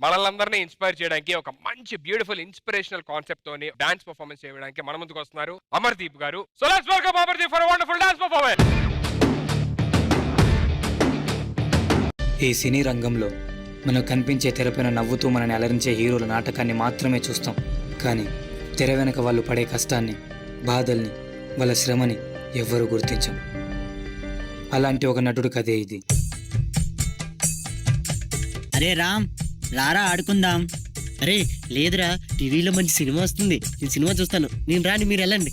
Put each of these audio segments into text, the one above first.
మనల్ని ఇన్స్పైర్ చేయడానికి ఒక మంచి బ్యూటిఫుల్ ఇన్స్పిరేషనల్ కాన్సెప్ట్ తోని డాన్స్ పర్ఫార్మెన్స్ చేయడానికి మన ముందుకు వస్తున్నారు అమర్దీప్ గారు. So let's welcome Amardeep for a wonderful dance performance. ఈ సినీ రంగంలో మనకు కనిపించే తెరపైన నవ్వుతూ మనని అలరించే హీరోల నాటకాన్ని మాత్రమే చూస్తాం. కానీ తెర వెనక వాళ్ళు పడే కష్టాన్ని, బాధల్ని, వాళ్ళ శ్రమని ఎవ్వరూ గుర్తించం. అలాంటి ఒక నటుడు కథే ఇది. అరే రామ్, రారా ఆడుకుందాం. అరే లేదురా, టీవీలో మంచి సినిమా వస్తుంది, నేను సినిమా చూస్తాను. నేను రాని, మీరు వెళ్ళండి.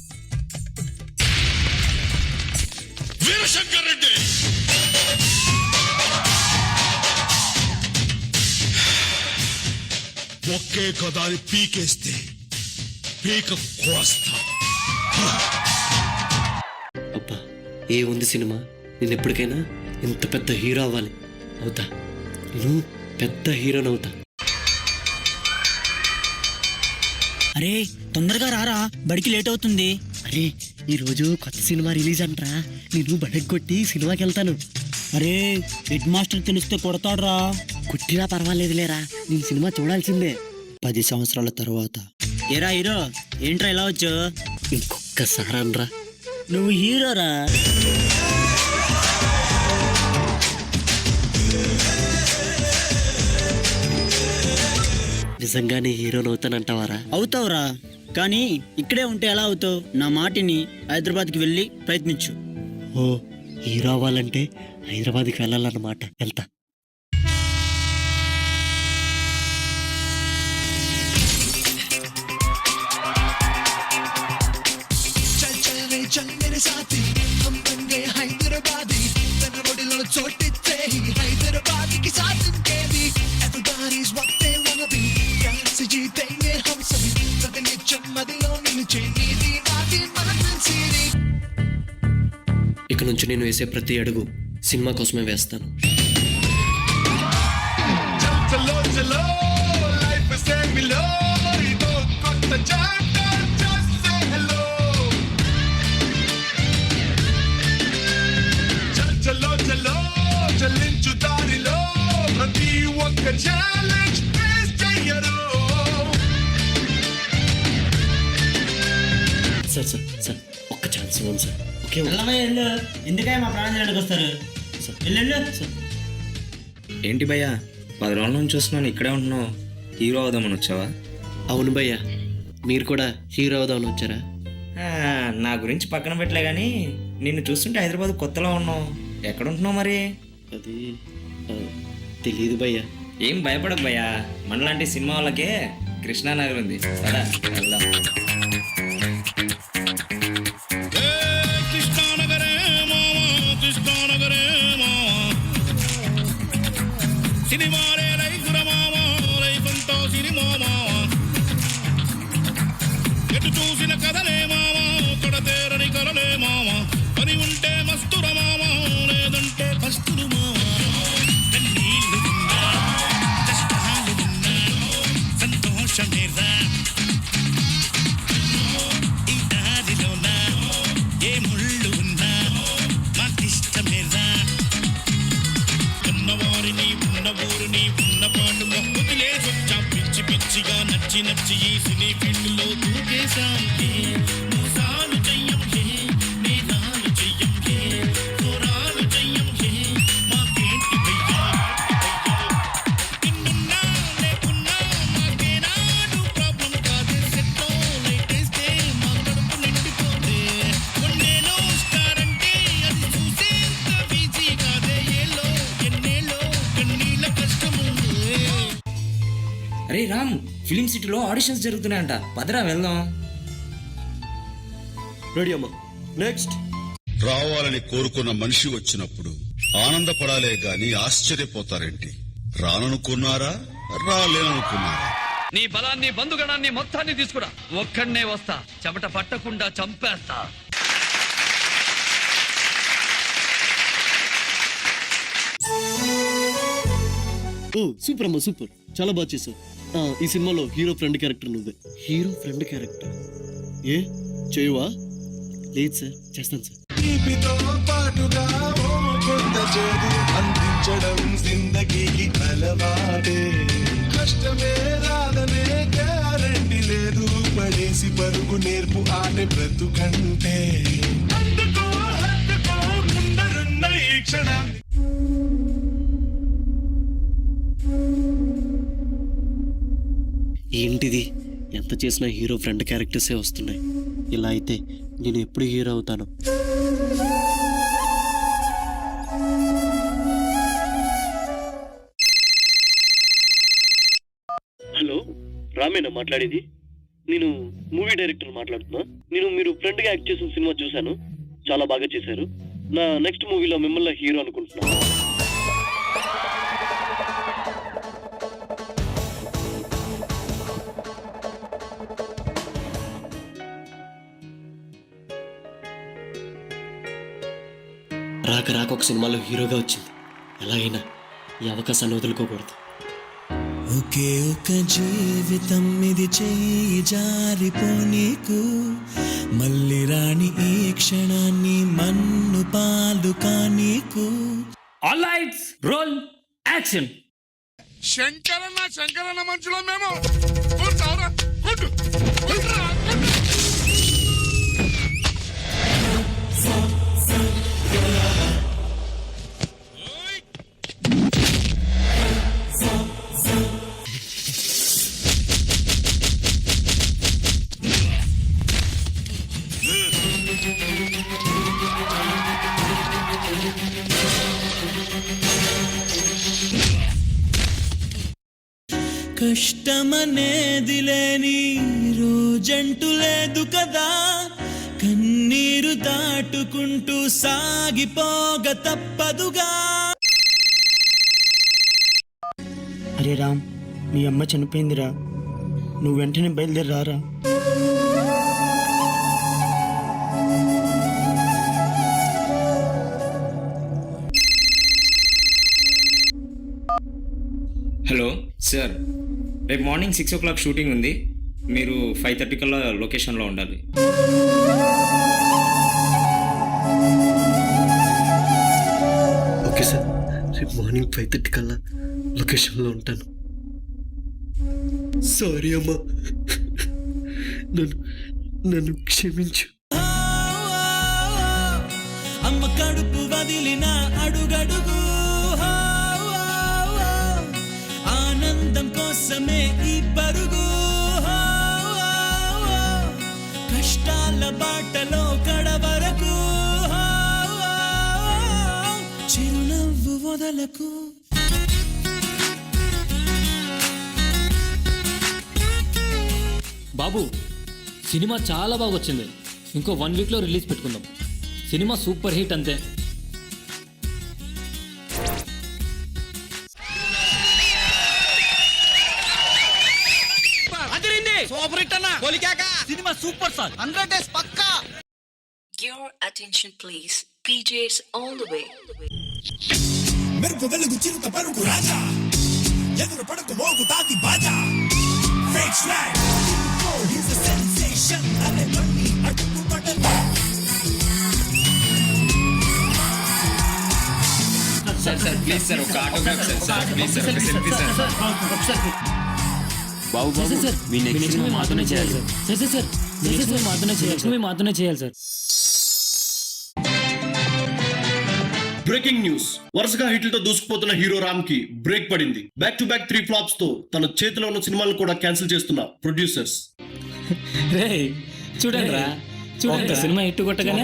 వీరశంకర్ రెడ్డి ఒకే కదాని పీకేస్తే పీక కోస్తా. అబ్బా ఏముంది సినిమా, నేను ఎప్పటికైనా ఇంత పెద్ద హీరో అవ్వాలి. అవుతా, నేను పెద్ద హీరోని అవుతా. అరే తొందరగా రారా, బడికి లేట్ అవుతుంది. అరే ఈరోజు కొత్త సినిమా రిలీజ్ అంటరా, నేను బడికి కొట్టి సినిమాకి వెళ్తాను. అరే హెడ్ మాస్టర్ తెలిస్తే కొడతాడ్రా. కొట్టినా పర్వాలేదులేరా, నేను సినిమా చూడాల్సిందే. 10 సంవత్సరాల తర్వాత. ఏరా హీరో, ఏంట్రా ఇలా వచ్చు? ఇంకొక్కసారి అనరా. నువ్వు హీరోరా. నిజంగానే హీరోని అవుతానంటావారా? అవుతావురా, కానీ ఇక్కడే ఉంటే ఎలా అవుతావు? నా మాటిని హైదరాబాద్కి వెళ్ళి ప్రయత్నించు. ఓ, హీరో అవ్వాలంటే హైదరాబాద్కి వెళ్ళాలన్నమాట. వెళ్తా. ఇక నుంచి నేను వేసే ప్రతి అడుగు సినిమా కోసమే వేస్తాను. సార్ సార్ సార్ ఒక్క ఛాన్స్ ఇవ్వండి సార్. ఓకే ఎందుకై మా ప్రాణం చేయడానికి వస్తారు? ఏంటి భయ్యా, 10 రోజుల నుంచి చూస్తున్నాను, ఇక్కడే ఉంటున్నావు. హీరో అవుదామని వచ్చావా? అవును భయ్యా, మీరు కూడా హీరో అవుదామని వచ్చారా? నా గురించి పక్కన పెట్టలే కానీ నిన్ను చూస్తుంటే హైదరాబాద్ కొత్తలో ఉన్నావు. ఎక్కడ ఉంటున్నావు మరి? అది తెలియదు భయ్యా. ఏం భయపడకు భయ్యా, మనలాంటి సినిమా వాళ్ళకే కృష్ణానగర్ ఉంది. సరే వెళ్దాం. సినిమాలే లైఫ్ మామ, లైఫ్ అంతా సినిమా మామ. ఎటు చూసిన కథలే మామ, కడతేరని కలలే మామ. పని ఉంటే మస్తుర మామ, లేదంటే కస్తురు మామ. కన్నీళ్ళు ఉన్నా, కష్టాలు ఉన్నా, సంతోషమేరా ఈ దారిలోనా. ఏ ముళ్ళు ఉన్నా మాకిష్టమేరా. ఉన్నవారిని ఉన్న ఊరిని ఉన్న పాటు మొక్కుతులే వచ్చా. పిచ్చి పిచ్చిగా నచ్చి నచ్చి ఈ సినీ ఫీల్డ్లో దూకేశాంటే. మోసాలు చెయ్యంలే, నేరాలు చెయ్యంలే, ఘోరాలు చెయ్యంలే, మాకేంటి భయ్యా. నిన్నున్నా లేకున్నా మాకేనాడు ప్రాబ్లం కాదే. సెట్లో లేటేస్తే మా కడుపు నిండిపోతే. కొన్నేలో స్టార్ అంటే అది చూసేంత బిజీ కాదే. ఏలో ఎన్నేలో కన్నీళ్ళ కష్టముంది. అరే రామ్, ఫిలిం సిటీలో ఆడిషన్స్ జరుగుతున్నాయంట, పదరా వెళ్దాం. రెడీ అమ్మా, నెక్స్ట్. రావాలని కోరుకున్న మనిషి వచ్చినప్పుడు ఆనందపడాలే గాని ఆశ్చర్యపోతారేంటి? రాననుకున్నారా, రాలేననుకున్నారా? నీ బలాన్ని, బంధుగణాన్ని మొత్తాన్ని తీసుకురా. ఒక్కడనే వస్తా, చెమట పట్టకుండా చంపేస్తా. ఓ సూపర్ అమ్మా, సూపర్, చాలా బాగా చేసావు. ఈ సినిమాలో హీరో ఫ్రెండ్ క్యారెక్టర్ నువ్వే. హీరో ఫ్రెండ్ క్యారెక్టర్ ఏ చేయవా? లేదు సార్, చేస్తాను సార్. తీపితో పాటుగా కొంత చేదు అందించడం జిందగీకి అలవాటే. కష్టమే రాదనే గ్యారంటీ లేదు. పడేసి పరుగు నేర్పు ఆటే బ్రతుకంటే. అందుకో హత్తుకో ముందరున్న ఈ క్షణాన్ని. ఏంటిది, ఎంత చేసినా హీరో ఫ్రెండ్ క్యారెక్టర్సే వస్తున్నాయి. ఇలా అయితే నేను ఎప్పుడు హీరో అవుతాను? హలో, రామేనా మాట్లాడేది? నేను మూవీ డైరెక్టర్ మాట్లాడుతున్నా. మీరు ఫ్రెండ్గా యాక్ట్ చేసిన సినిమా చూశాను, చాలా బాగా చేశారు. నా నెక్స్ట్ మూవీలో మిమ్మల్ని హీరో అనుకుంటున్నాను. రాక ఒక సినిమాలో హీరోగా వచ్చింది. ఎలా అయినా ఈ అవకాశాన్ని వదులుకోకూడదు. ఒకే ఒక జీవితం ఇది, చేయి జారిపోనీకు, మళ్ళీ రాణి ఈ క్షణాన్ని మన్ను పాలు కానీకు. All lights roll action. శంకరన్న మనుషులో మేము కొట్టావురా, కొట్టు, కొట్టురా, కొట్టు. కష్టమనేది లేని రోజంటూ లేదు కదా, కన్నీరు దాటుకుంటూ సాగిపోగ తప్పదుగా. అరే రామ్, మీ అమ్మ చనిపోయిందిరా, నువ్వు వెంటనే బయలుదేరి రారా. హలో సార్, రేపు మార్నింగ్ 6 o'clock షూటింగ్ ఉంది. మీరు 5:30 కల్లా లొకేషన్లో ఉండాలి. ఓకే సార్, రేపు మార్నింగ్ 5:30 కల్లా లొకేషన్లో ఉంటాను. సారీ అమ్మా, నన్ను క్షమించు. అమ్మ కడుపు వదిలిన అడుగడుగు, ఆనందం కోసమే ఈ పరుగు, కష్టాల బాటలో కడవరకు, చిరునవ్వు వదలకు. బాబు, సినిమా చాలా బాగా వచ్చింది. ఇంకో 1 weekలో రిలీజ్ పెట్టుకుందాం. సినిమా సూపర్ హిట్ అంతే. Your attention please. PJs all the way. మెరుపు వెలుగు చిరుత పరుగు రాజా, ఎదురు పడకు మోగు తాకి బాజా. Fake swag, he's a sensation. అరే మన్ని అడుగు పడలే. సార్ ప్లీజ్ సార్, ఒక ఆటోగ్రాఫ్ సార్, ప్లీజ్ సార్, ఒక సెల్ఫీ సార్. బాబు మీ నెక్స్ట్ మూవీ మాతోనే చేయాలి సార్. సార్ నెక్స్ట్ మూవీ మాతోనే చేయాలి సార్. బ్రేకింగ్ న్యూస్, వరుసగా హిట్లతో దూసుకుపోతున్న హీరో రామ్ కి బ్రేక్ పడింది. బ్యాక్ టు బ్యాక్ 3 flops తో తన చేతిలో ఉన్న సినిమాలను కూడా క్యాన్సిల్ చేస్తున్న ప్రొడ్యూసర్స్. రే చూడండి రా, ఒక్క సినిమా హిట్ కొట్టగానే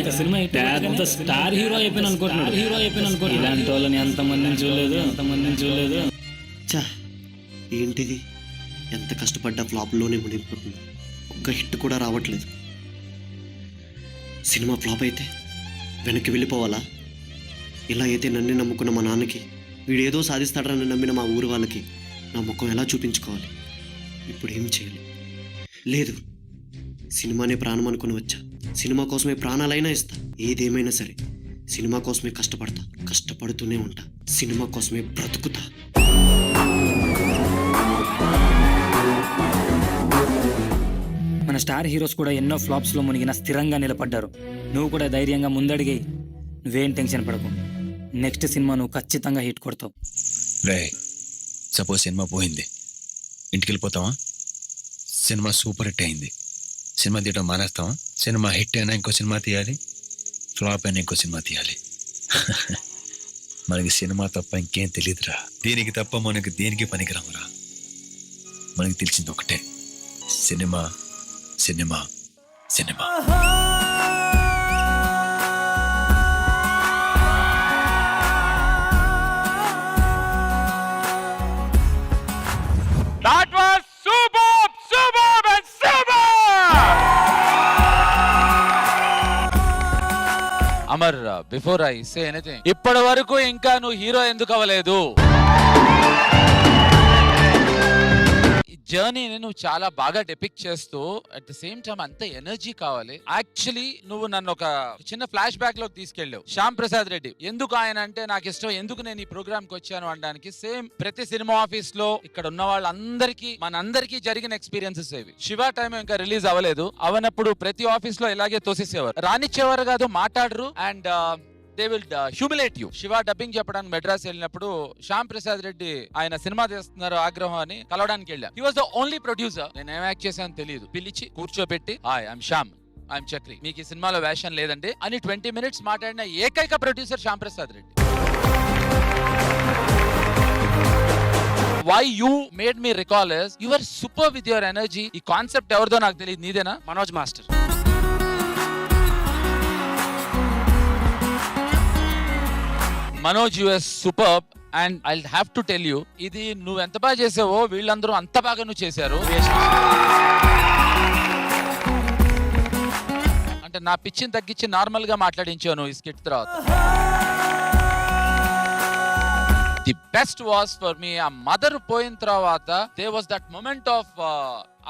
పెద్ద స్టార్ హీరో అయిపోయిన అనుకుంటున్నాడు. ఇలాంటి వాళ్ళని ఎంతమందిని చూడలేదు. చా, ఏంటిది, ఎంత కష్టపడ్డా ఫ్లాప్లోనే మునిగిపోతుంది. ఒక్క హిట్ కూడా రావట్లేదు. సినిమా ఫ్లాప్ అయితే వెనక్కి వెళ్ళిపోవాలా? ఇలా అయితే నన్ను నమ్ముకున్న మా నాన్నకి, వీడేదో సాధిస్తాడని నమ్మిన మా ఊరు వాళ్ళకి నా ముఖం ఎలా చూపించుకోవాలి? ఇప్పుడు ఏం చేయాలి? లేదు, సినిమానే ప్రాణం అనుకుని వచ్చా. సినిమా కోసమే ప్రాణాలైనా ఇస్తా. ఏదేమైనా సరే సినిమా కోసమే కష్టపడతా, కష్టపడుతూనే ఉంటా. సినిమా కోసమే బ్రతుకుతా. మన స్టార్ హీరోస్ కూడా ఎన్నో ఫ్లాప్స్లో మునిగిన స్థిరంగా నిలబడ్డారు. నువ్వు కూడా ధైర్యంగా ముందడిగి, నువ్వేం టెన్షన్ పడకు. నెక్స్ట్ సినిమా నువ్వు ఖచ్చితంగా హిట్ కొడతావు. రే, సపోజ్ సినిమా పోయింది, ఇంటికి వెళ్ళిపోతావా? సినిమా సూపర్ హిట్ అయింది. సినిమా తీయడం మానేస్తావా? సినిమా హిట్ అయినా ఇంకో సినిమా తీయాలి, ఫ్లాప్ అయినా ఇంకో సినిమా తీయాలి. మనకి సినిమా తప్ప ఇంకేం తెలియదురా. దీనికి తప్ప మనకి దేనికి పనికిరామురా. మనకి తెలిసింది ఒకటే, cinema cinema cinema. That was superb, superb and super! Amar, before I say anything, ఇప్పటి వరకు ఇంకా నువ్వు హీరో ఎందుకు అవ్వలేదు? జర్నీని నువ్వు చాలా బాగా డెపిక్ట్ చేస్తూ అట్ ద సేమ్ టైం అంత ఎనర్జీ కావాలి. యాక్చువల్లీ నువ్వు నన్ను ఒక చిన్న ఫ్లాష్ బ్యాక్ లోకి తీసుకెళ్ళావు. శ్యామ్ ప్రసాద్ రెడ్డి ఎందుకు ఆయన అంటే నాకు ఇష్టం, ఎందుకు నేను ఈ ప్రోగ్రామ్ కి వచ్చాను అనడానికి సేమ్ ప్రతి సినిమా ఆఫీస్ లో ఇక్కడ ఉన్న వాళ్ళందరికీ మనందరికీ జరిగిన ఎక్స్పీరియన్సెస్ ఇవి. శివ టైం ఇంకా రిలీజ్ అవ్వలేదు, అవనప్పుడు ప్రతి ఆఫీస్ లో ఇలాగే తోసేసేవారు, రానిచ్చేవారు కాదు, మాట్లాడరు and they will humiliate you. Shiva dubbing చెప్పడానికి మెడ్రాస్ వెళ్ళినప్పుడు శ్యామ్ ప్రసాద్ రెడ్డి ఆయన సినిమా చేస్తున్నారు ఆగ్రహం అని కలవడానికి వెళ్ళా. He was the only producer. నేను ఏం యాక్ట్ చేశాను తెలియదు, పిలిచి కూర్చోబెట్టి hi I'm Shyam, I'm Chakri, మీకు ఈ సినిమాలో వేషం లేదండి అని 20 minutes మాట్లాడిన ఏకైక producer Shyam Prasad Reddy. Why you made me recall is you were super with your energy. ఈ కాన్సెప్ట్ ఎవరిదో నాకు తెలియదు, నీదేనా? Manoj master. Manoj, yes superb and I have to tell you, ఇది నువ్వు ఎంత బాగా చేసావో వీళ్ళందరూ అంత బాగా నువ్వు చేశారు. అంటే నా పిచ్చిని తగ్గించి నార్మల్ గా మాట్లాడించావు నువ్వు ఈ స్కిట్ తర్వాత. The best was for me ఆ మదర్ పోయిన తర్వాత they was that moment of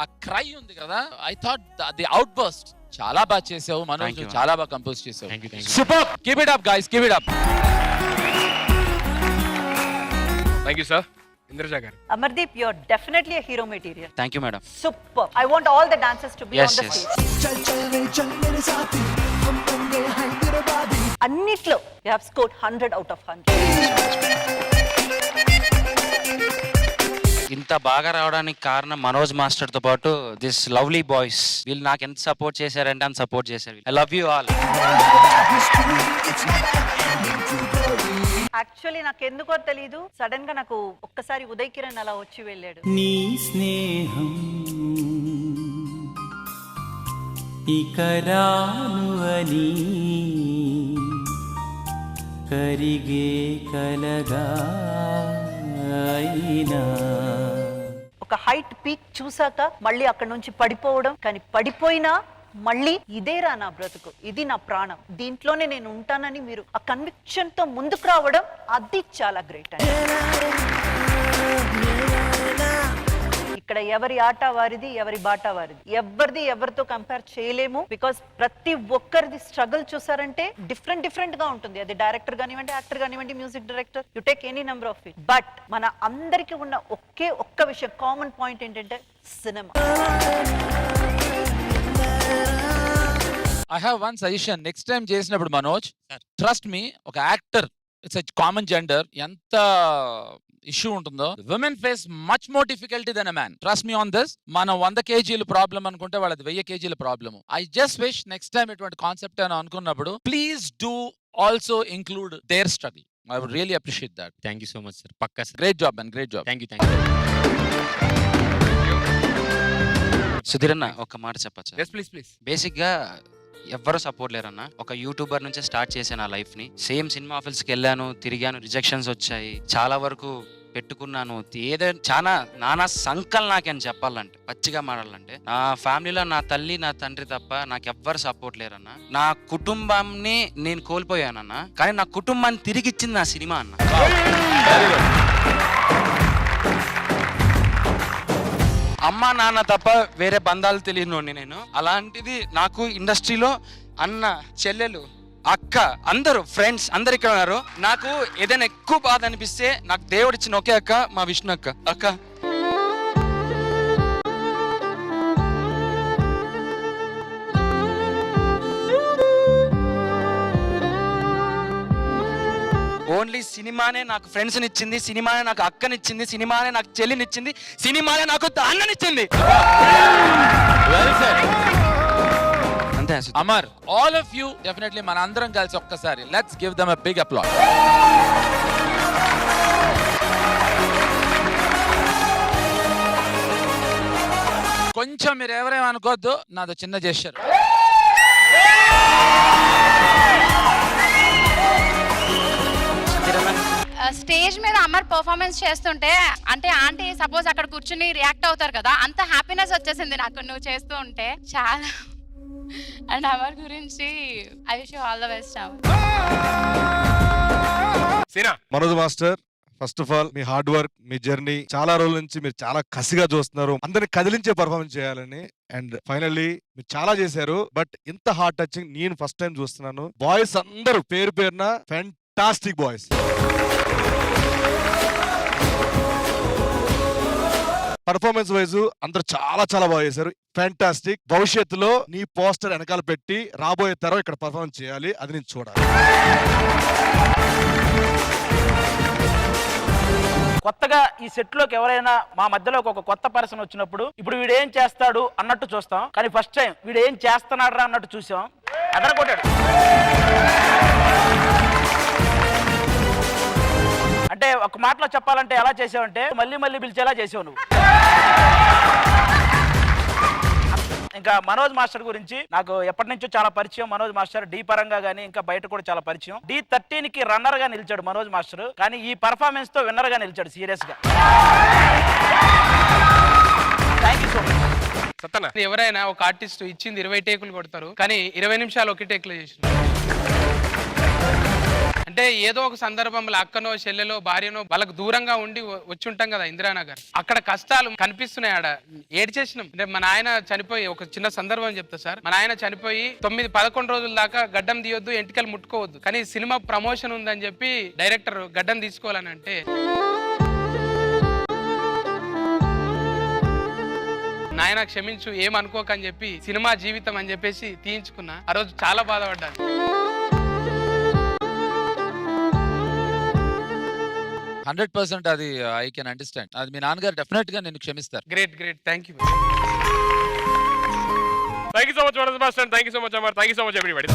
ఆ క్రై ఉంది కదా, I thought the out burst చాలా బాగా చేసావు మనోజ్, చాలా బాగా కంపోజ్ చేసావు. Super, keep it up guys, keep it up. Thank you, sir. Indraja garu. Amardeep, you're definitely a hero material. Thank you madam. Super. I want all the dancers to be Yes, on the yes. stage. అన్నిట్లో you have scored 100 out of 100. ఇంత బాగా రావడానికి కారణం Manoj master తో పాటు this lovely boys. వీళ్ళు నాకు ఎంత సపోర్ట్ చేశారంటే అంత సపోర్ట్ చేశారు. I love you all. Actually నాకు ఎందుకో తెలీదు, సడన్ గా నాకు ఒక్కసారి ఉదయ్ కిరణ్ అలా వచ్చి వెళ్ళాడు. నీ స్నేహం ఇక రాను అని కరిగే కలగా అయినా. ఒక హైట్ పీక్ చూసాక మళ్ళీ అక్కడ నుంచి పడిపోవడం, కానీ పడిపోయినా మళ్ళీ ఇదేరా నా బ్రతుకు, ఇది నా ప్రాణం, దీంట్లోనే నేను ఉంటానని మీరు ఆ కన్విక్షన్ తో ముందుకు రావడం, అది చాలా గ్రేట్ అండి. ఇక్కడ ఎవరి ఆట వారిది, ఎవరి బాట వారిది, ఎవరిది ఎవరితో కంపేర్ చేయలేము. బికాస్ ప్రతి ఒక్కరిది స్ట్రగుల్ చూసారంటే డిఫరెంట్ గా ఉంటుంది. అది డైరెక్టర్ కానివ్వండి, యాక్టర్ కానివ్వండి, music director, you take any number of it. But మన అందరికి ఉన్న ఒక్క విషయం, కామన్ పాయింట్ ఏంటంటే cinema. I have one suggestion, next time చేసినప్పుడు మనోజ్, ట్రస్ట్ మీ, ఒక యాక్టర్ ఇట్స్ కామన్ జెండర్, ఎంత ఇష్యూ ఉంటుందో women face much more difficulty than a man. Trust me on this. మనం 100 kg ప్రాబ్లం అనుకుంటే వాళ్ళది 1000 kg problem. I just wish next time ఇటువంటి concept అని అనుకున్నప్పుడు please do also include their struggle. I would really appreciate that. Thank you so much sir. పక్కా sir. Great job man, great job. Thank you. Sudheer అన్న ఒక మాట చెప్పచ్చా? Yes, please, please. Basic గా ఎవ్వరు సపోర్ట్ లేరన్న. ఒక యూట్యూబర్ నుంచే స్టార్ట్ చేశాను ఆ లైఫ్ ని. సేమ్ సినిమా ఆఫీస్కి వెళ్ళాను, తిరిగాను, రిజెక్షన్స్ వచ్చాయి, చాలా వరకు పెట్టుకున్నాను. ఏదైనా చాలా నానా సంకల్ నాకని చెప్పాలంటే, పచ్చిగా మాడాలంటే, నా ఫ్యామిలీలో నా తల్లి నా తండ్రి తప్ప నాకు ఎవ్వరు సపోర్ట్ లేరన్న. నా కుటుంబాన్ని నేను కోల్పోయానన్న, కానీ నా కుటుంబాన్ని తిరిగి ఇచ్చింది నా సినిమా అన్న. అమ్మ నాన్న తప్ప వేరే బంధాలు తెలియనోడిని నేను. అలాంటిది నాకు ఇండస్ట్రీలో అన్న, చెల్లెలు, అక్క, అందరూ ఫ్రెండ్స్ అందరు ఇక్కడ ఉన్నారు. నాకు ఏదైనా ఎక్కువ బాధ అనిపిస్తే నాకు దేవుడు ఇచ్చిన ఒకే అక్క మా విష్ణు అక్క. అక్క ఓన్లీ సినిమానే నాకు ఫ్రెండ్స్ని ఇచ్చింది, సినిమానే నాకు అక్కనిచ్చింది, సినిమానే నాకు చెల్లినిచ్చింది, సినిమానే నాకు అన్ననిచ్చింది. అంతే Amar, all of you definitely మన అందరం కలిసి ఒక్కసారి let's give them a big applause. కొంచెం మీరు ఎవరేమనుకోవద్దు, నాదో చిన్న జెస్చర్. స్టేజ్ మీద అమర్ పర్ఫార్మెన్స్ చేస్తుంటే అంటే ఆంటీ సపోజ్ అక్కడ కూర్చుని రియాక్ట్ అవుతారు కదా, అంత హ్యాపీనెస్ వచ్చేసింది నాకు నువ్వు చేస్తూ ఉంటే చాలా. అండ్ అమర్ గురించి I wish you all the best. Manoj master, first of all me hard work, me journey చాలా రోజుల నుంచి మీరు చాలా కసిగా చూస్తున్నారు అందరిని కదిలించే పర్ఫార్మెన్స్ చేయాలని. అండ్ ఫైనల్లీ మీరు చాలా చేశారు, బట్ ఇంత హార్ట్ టచింగ్ నేను ఫస్ట్ టైం చూస్తున్నాను. బాయ్స్ అందరూ పేరు పేరున ఫ్యాంటాస్టిక్ బాయ్స్. పర్ఫార్మెన్స్ వైజ్ అందరూ చాలా చాలా బాగా చేశారు, ఫ్యాంటాస్టిక్. భవిష్యత్తులో నీ పోస్టర్ వెనకాల పెట్టి రాబోయే తరం ఇక్కడ పర్ఫార్మెన్స్ చేయాలి, అది నేను చూడాలి. కొత్తగా ఈ సెట్ లోకి ఎవరైనా మా మధ్యలోకి ఒక కొత్త పర్సన్ వచ్చినప్పుడు ఇప్పుడు వీడు ఏం చేస్తాడు అన్నట్టు చూస్తాం, కానీ ఫస్ట్ టైం వీడు ఏం చేస్తున్నాడు అన్నట్టు చూసాం. అదరగొట్టాడు. అంటే ఒక మాటలో చెప్పాలంటే ఎలా చేసావంటే మళ్ళీ మళ్ళీ పిలిచేలా చేసావు నువ్వు. ఇంకా మనోజ్ మాస్టర్ గురించి నాకు ఎప్పటి నుంచో చాలా పరిచయం. మనోజ్ మాస్టర్ డి పరంగా గానీ ఇంకా బయట కూడా చాలా పరిచయం. D13 కి రన్నర్ గా నిలిచాడు మనోజ్ మాస్టర్, కానీ ఈ పర్ఫార్మెన్స్ తో విన్నర్ గా నిలిచాడు సీరియస్ గా. Thank you so much. ఎవరైనా ఒక ఆర్టిస్ట్ ఇచ్చింది 20 టేకులు కొడతారు, కానీ 20 నిమిషాలు ఒకే టేకులు చేసిన. అంటే ఏదో ఒక సందర్భంలో అక్కనో చెల్లెలో భార్యనో వాళ్ళకు దూరంగా ఉండి వచ్చి ఉంటాం కదా ఇందిరానగర్, అక్కడ కష్టాలు కనిపిస్తున్నాయి. ఆడ ఏడ్చేసినాం. అంటే మన ఆయన చనిపోయి ఒక చిన్న సందర్భం చెప్తా సార్. మన ఆయన చనిపోయి 9-11 రోజుల దాకా గడ్డం తీయొద్దు, ఎంటికలు ముట్టుకోవద్దు, కానీ సినిమా ప్రమోషన్ ఉందని చెప్పి డైరెక్టర్ గడ్డం తీసుకోవాలని అంటే నాయన క్షమించు ఏమనుకోకని చెప్పి సినిమా జీవితం అని చెప్పేసి తీయించుకున్నా. ఆ రోజు చాలా బాధపడ్డాను. 100% అది ఐ కెన్ అండర్స్టాండ్. అది మీ నాన్నగారు డెఫినెట్ గా నేను క్షమిస్తారు. Great great, thank you. Thank you so much, Manoj Master, and thank you so much, Amar. Thank you so much, everybody.